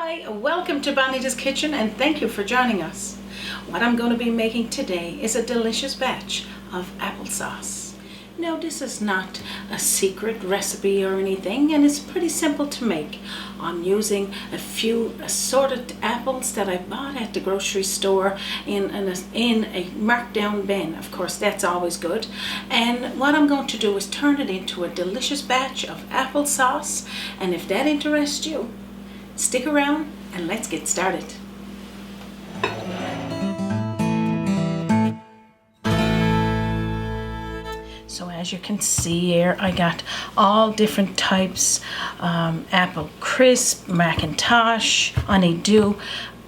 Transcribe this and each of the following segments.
Hi, welcome to Bonita's Kitchen and thank you for joining us. What I'm going to be making today is a delicious batch of applesauce. No, this is not a secret recipe or anything, and it's pretty simple to make. I'm using a few assorted apples that I bought at the grocery store in a markdown bin. Of course, that's always good. And what I'm going to do is turn it into a delicious batch of applesauce. And if that interests you, stick around and let's get started. So as you can see here, I got all different types, apple crisp, Macintosh, honeydew,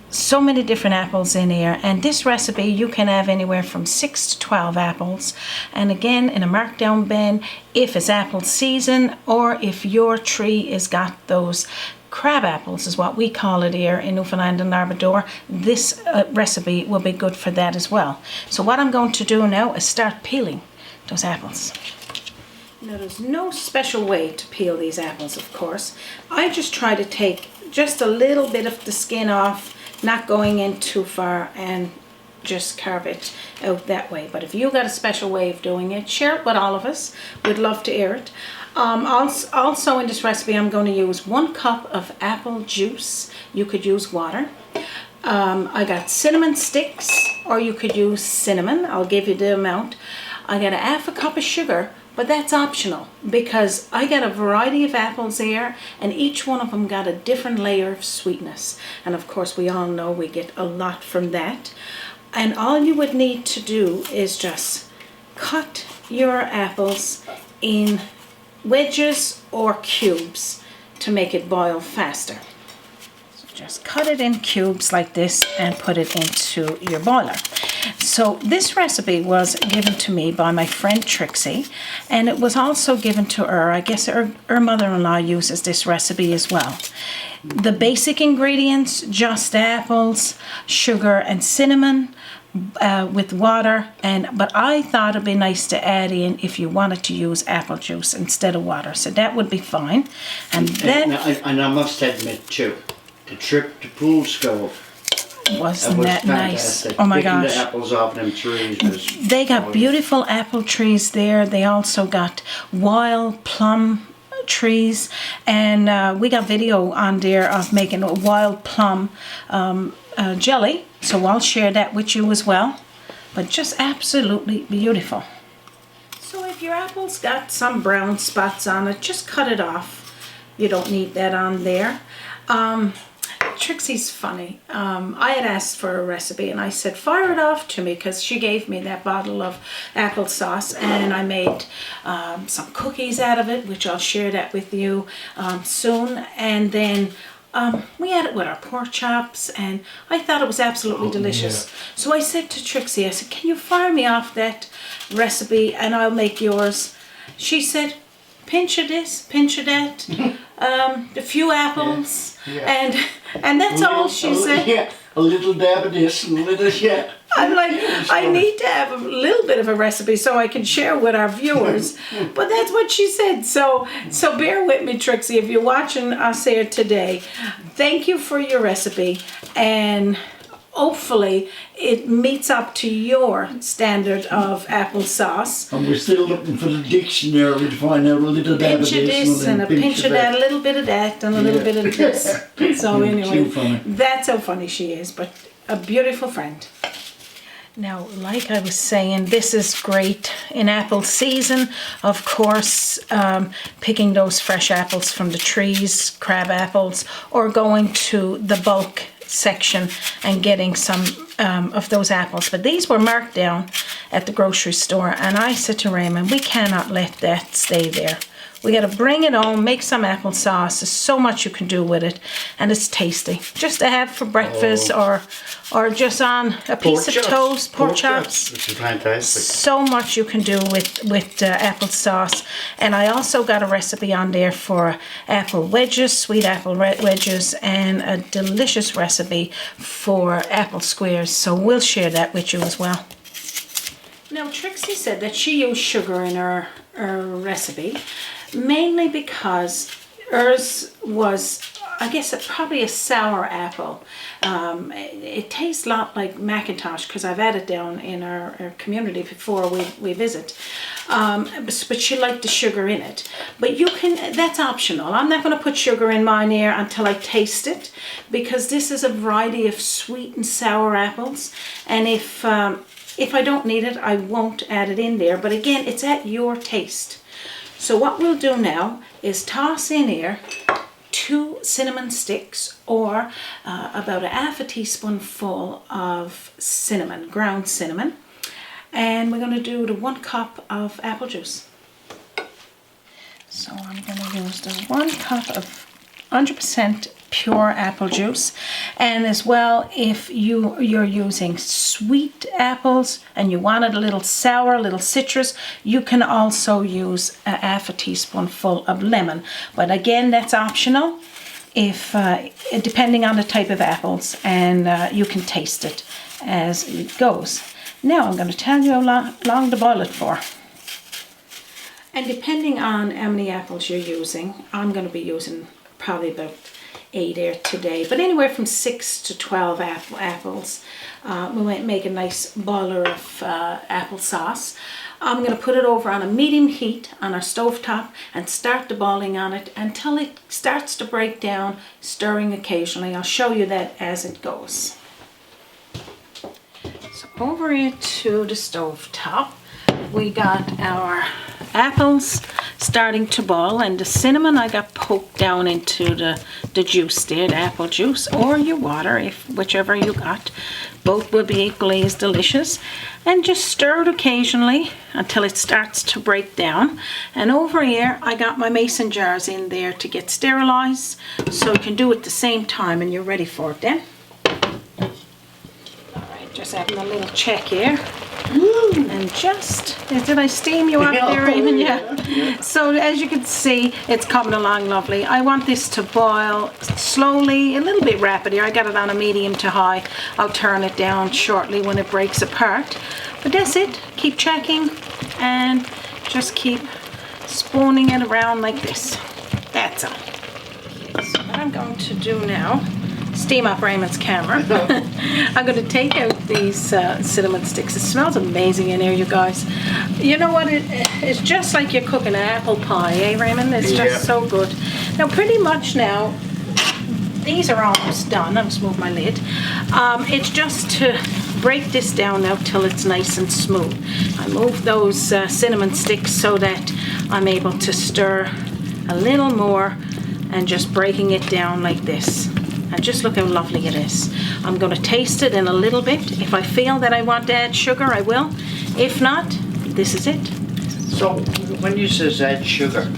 so many different apples in here. And this recipe you can have anywhere from 6 to 12 apples. And again, in a markdown bin, if it's apple season or if your tree has got those crab apples is what we call it here in Newfoundland and Labrador, this recipe will be good for that as well. So what I'm going to do now is start peeling those apples. Now there's no special way to peel these apples, of course. I just try to take just a little bit of the skin off, not going in too far, and just carve it out that way. But if you got a special way of doing it, share it with all of us. We'd love to hear it. Also in this recipe I'm going to use 1 cup of apple juice. You could use water. I got cinnamon sticks, or you could use cinnamon. I'll give you the amount. I got a half a cup of sugar, but that's optional because I got a variety of apples here and each one of them got a different layer of sweetness. And of course we all know we get a lot from that. And all you would need to do is just cut your apples in wedges or cubes to make it boil faster. So just cut it in cubes like this and put it into your boiler. So this recipe was given to me by my friend Trixie, and it was also given to her. I guess her mother-in-law uses this recipe as well. The basic ingredients, just apples, sugar and cinnamon, with water, but I thought it'd be nice to add in if you wanted to use apple juice instead of water, so that would be fine. And then, and I must admit too, the trip to Pool School wasn't that nice? Oh my gosh! The apples off them trees was they got beautiful apple trees there. They also got wild plum trees, and we got video on there of making a wild plum jelly, so I'll share that with you as well. But just absolutely beautiful. So if your apple's got some brown spots on it, just cut it off. You don't need that on there. Trixie's funny. I had asked for a recipe and I said fire it off to me because she gave me that bottle of applesauce, and I made some cookies out of it, which I'll share that with you soon. And then we had it with our pork chops and I thought it was absolutely delicious. Yeah. So I said to Trixie, I said, can you fire me off that recipe and I'll make yours? She said, pinch of this, pinch of that, a few apples, and that's all she said. Yeah, a little dab of this and a little, yeah. I'm like, I need to have a little bit of a recipe so I can share with our viewers. But that's what she said. So bear with me, Trixie, if you're watching us here today. Thank you for your recipe, and hopefully it meets up to your standard of applesauce. And we're still looking for the dictionary to find out a little bit of this and a pinch of that, a little bit of that, and a little bit of this. So anyway, that's how funny she is, but a beautiful friend. Now, like I was saying, this is great in apple season. Of course, picking those fresh apples from the trees, crab apples, or going to the bulk section and getting some of those apples. But these were marked down at the grocery store, and I said to Raymond, we cannot let that stay there. We got to bring it home, make some applesauce. There's so much you can do with it, and it's tasty. Just to have for breakfast or just on a piece of toast, pork chops. Which is fantastic. So much you can do with applesauce. And I also got a recipe on there for apple wedges, sweet apple wedges, and a delicious recipe for apple squares. So we'll share that with you as well. Now, Trixie said that she used sugar in her recipe, mainly because hers was I guess probably a sour apple. It tastes a lot like Macintosh because I've had it down in our community before we visit. But she liked the sugar in it. But you can, that's optional. I'm not going to put sugar in mine here until I taste it, because this is a variety of sweet and sour apples. And if I don't need it, I won't add it in there. But again, it's at your taste. So what we'll do now is toss in here 2 cinnamon sticks, or about a half a teaspoonful of cinnamon, ground cinnamon. And we're going to do the 1 cup of apple juice. So I'm going to use the 1 cup of 100% pure apple juice. And as well, if you're using sweet apples and you want it a little sour, a little citrus, you can also use a half a teaspoonful of lemon. But again, that's optional, if depending on the type of apples, and you can taste it as it goes. Now I'm going to tell you how long to boil it for. And depending on how many apples you're using, I'm going to be using probably about 8 here today, but anywhere from 6 to 12 apples. We might make a nice boiler of applesauce. I'm going to put it over on a medium heat on our stove top and start the boiling on it until it starts to break down, stirring occasionally. I'll show you that as it goes. So over here to the stove top, we got our apples starting to boil, and the cinnamon I got poked down into the juice there, the apple juice, or your water, if whichever you got. Both will be equally as delicious. And just stir it occasionally until it starts to break down. And over here I got my mason jars in there to get sterilized, so you can do it at the same time and you're ready for it then. Alright, just having a little check here. And just, did I steam you up there, Raymond? Yeah. So as you can see, it's coming along lovely. I want this to boil slowly, a little bit rapid here. I got it on a medium to high. I'll turn it down shortly when it breaks apart. But that's it. Keep checking and just keep spooning it around like this. That's all. So what I'm going to do now, steam up Raymond's camera. I'm going to take out these cinnamon sticks. It smells amazing in here, you guys. You know what? It's just like you're cooking an apple pie, eh, Raymond? It's just so good. Now, pretty much now, these are almost done. I'll just move my lid. It's just to break this down now till it's nice and smooth. I move those cinnamon sticks so that I'm able to stir a little more and just breaking it down like this. And just look how lovely it is. I'm going to taste it in a little bit. If I feel that I want to add sugar, I will. If not, this is it. So, when you says add sugar,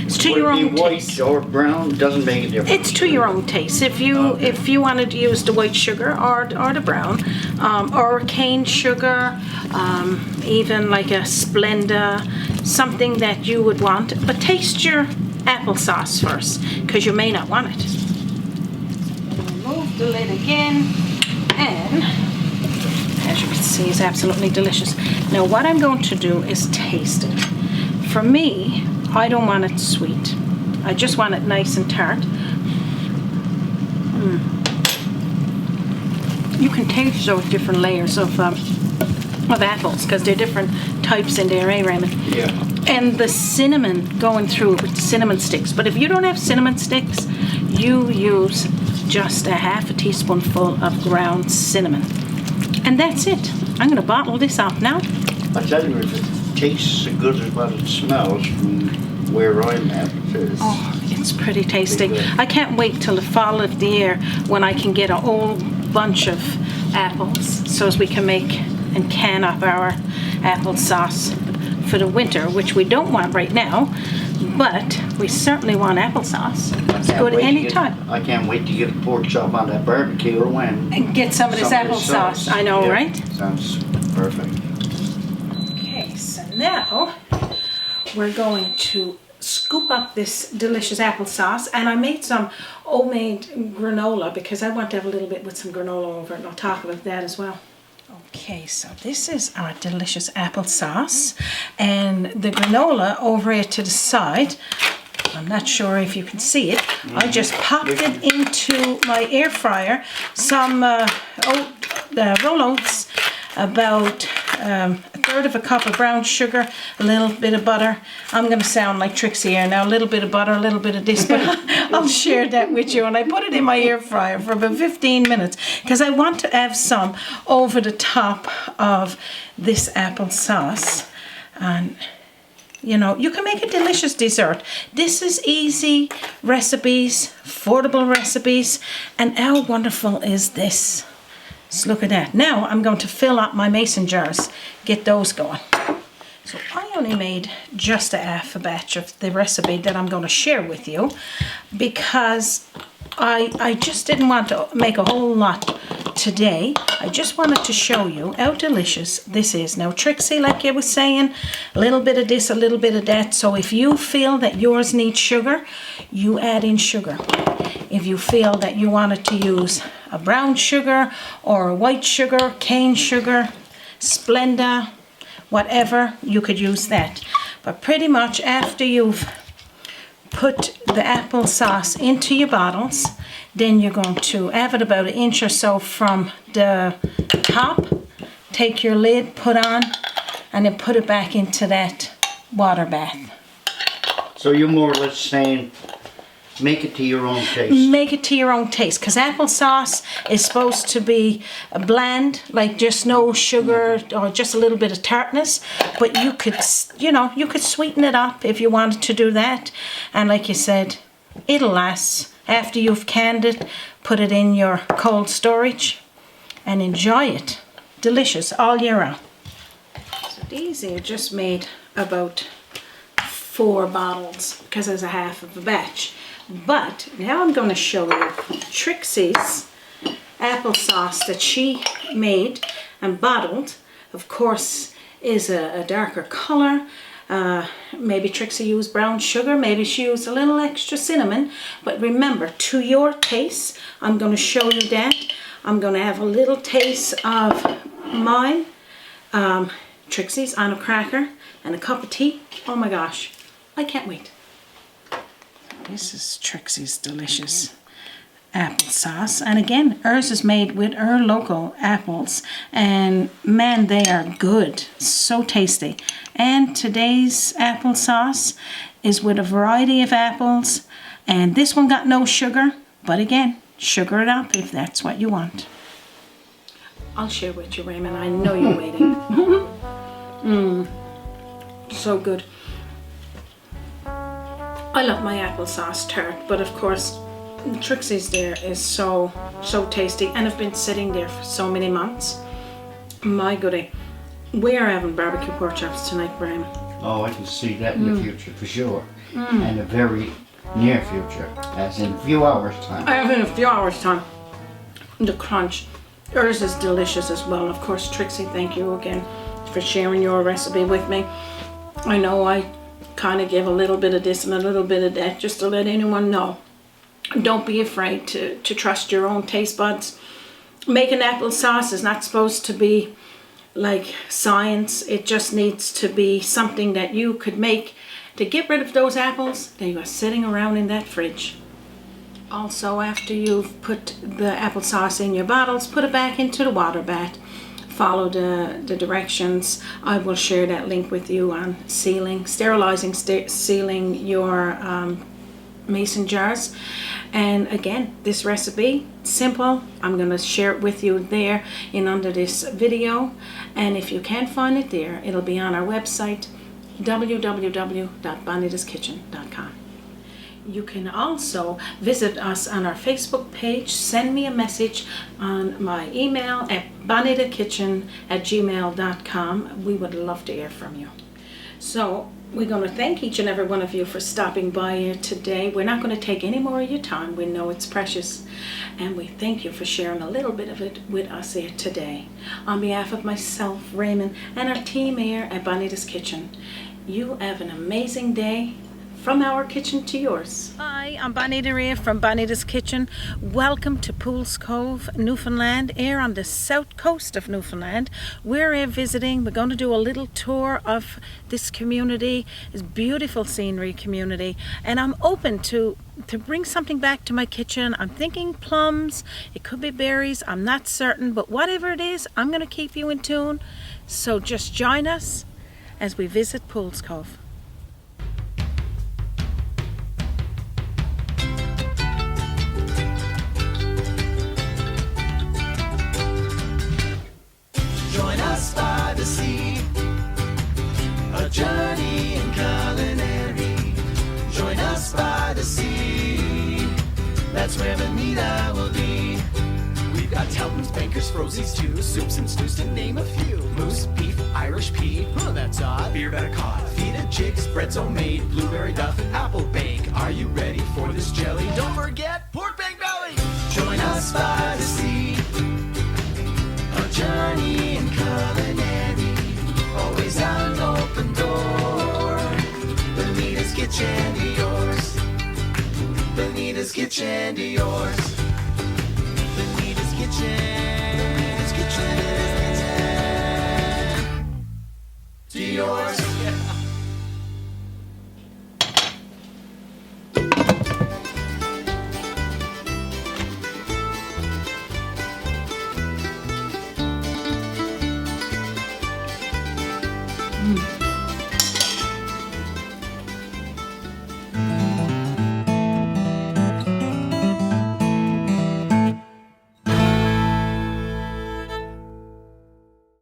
it's to your own taste. White or brown doesn't make a difference. It's to your own taste. If you wanted to use the white sugar or the brown, or cane sugar, even like a Splenda, something that you would want. But taste your applesauce first, because you may not want it. Remove the lid again, and as you can see, it's absolutely delicious. Now what I'm going to do is taste it. For me, I don't want it sweet. I just want it nice and tart. You can taste those different layers of apples, because they're different types in there, eh, Raymond? Yeah. And the cinnamon going through it with the cinnamon sticks. But if you don't have cinnamon sticks, you use just a half a teaspoonful of ground cinnamon. And that's it. I'm going to bottle this up now. I tell you, if it tastes as good as what it smells from where I'm at, it's pretty tasty. I can't wait till the fall of the year when I can get a whole bunch of apples so as we can make and can up our applesauce for the winter, which we don't want right now, but we certainly want applesauce. It's good any time. I can't wait to get a pork chop on that barbecue and get some of this applesauce. I know, right? Sounds perfect. Okay, so now we're going to scoop up this delicious applesauce, and I made some homemade granola because I want to have a little bit with some granola over it, and I'll talk about that as well. Okay, so this is our delicious applesauce, and the granola over here to the side. I'm not sure if you can see it. I just popped it into my air fryer. Some roll oats, about a third of a cup of brown sugar, a little bit of butter. I'm going to sound like Trixie here now. A little bit of butter, a little bit of this, but I'll share that with you. And I put it in my air fryer for about 15 minutes because I want to have some over the top of this applesauce. And you know, you can make a delicious dessert. This is easy recipes, affordable recipes, and how wonderful is this? Just look at that. Now I'm going to fill up my mason jars, get those going. So I only made just a half a batch of the recipe that I'm going to share with you because I just didn't want to make a whole lot today. I just wanted to show you how delicious this is. Now Trixie, like I was saying, a little bit of this, a little bit of that. So if you feel that yours needs sugar, you add in sugar. If you feel that you wanted to use a brown sugar or a white sugar, cane sugar, Splenda, whatever, you could use that. But pretty much after you've put the applesauce into your bottles, then you're going to have it about 1 inch or so from the top. Take your lid, put on, and then put it back into that water bath. So you're more or less saying, make it to your own taste. Make it to your own taste, because applesauce is supposed to be bland, like just no sugar or just a little bit of tartness. But you could, you know, you could sweeten it up if you wanted to do that. And like you said, it'll last. After you've canned it, put it in your cold storage and enjoy it. Delicious all year round. So these are just made about 4 bottles because there's a half of a batch. But now I'm going to show you Trixie's applesauce that she made and bottled. Of course, is a darker color. Maybe Trixie used brown sugar, maybe she used a little extra cinnamon, but remember, to your taste. I'm going to show you that. I'm going to have a little taste of mine, Trixie's on a cracker and a cup of tea. Oh my gosh, I can't wait. This is Trixie's delicious applesauce, and again, hers is made with her local apples, and man, they are good, so tasty. And today's applesauce is with a variety of apples, and this one got no sugar, but again, sugar it up if that's what you want. I'll share with you, Raymond. I know you're waiting. So good. I love my applesauce tart, but of course Trixie's there is so tasty, and have been sitting there for so many months. My goodie. We are having barbecue pork chops tonight, Brian. Oh, I can see that in the future for sure. And a very near future, as in a few hours time. I have in a few hours time. The crunch. Hers is delicious as well. Of course, Trixie, thank you again for sharing your recipe with me. I know I kind of give a little bit of this and a little bit of that just to let anyone know. Don't be afraid to trust your own taste buds. Making applesauce is not supposed to be like science. It just needs to be something that you could make to get rid of those apples that you are sitting around in that fridge. Also, after you've put the applesauce in your bottles, put it back into the water bath. Follow the directions. I will share that link with you on sealing, sterilizing, sealing your mason jars. And again, this recipe, simple. I'm going to share it with you there in under this video. And if you can't find it there, it'll be on our website, www.bonitaskitchen.com. You can also visit us on our Facebook page. Send me a message on my email at bonitakitchen@gmail.com. We would love to hear from you. So we're going to thank each and every one of you for stopping by here today. We're not going to take any more of your time. We know it's precious. And we thank you for sharing a little bit of it with us here today. On behalf of myself, Raymond, and our team here at Bonita's Kitchen, you have an amazing day from our kitchen to yours. Hi, I'm Bonita Ray from Bonita's Kitchen. Welcome to Pools Cove, Newfoundland, here on the south coast of Newfoundland. We're here visiting. We're going to do a little tour of this community, this beautiful scenery community, and I'm open to bring something back to my kitchen. I'm thinking plums, it could be berries, I'm not certain, but whatever it is, I'm going to keep you in tune. So just join us as we visit Pools Cove. Join us by the sea, a journey in culinary. Join us by the sea, that's where Bonita will be. We've got Talbot's, Bankers, Frozies too, soups and stews to name a few. Moose, beef, Irish pea, that's odd. Beer better cod, feta chicks, breads homemade, blueberry duff, apple bake. Are you ready for this jelly? Don't forget pork bang belly. Join us by the sea, a journey in culinary, always an open door. Bonita's Kitchen to yours, Bonita's Kitchen to yours.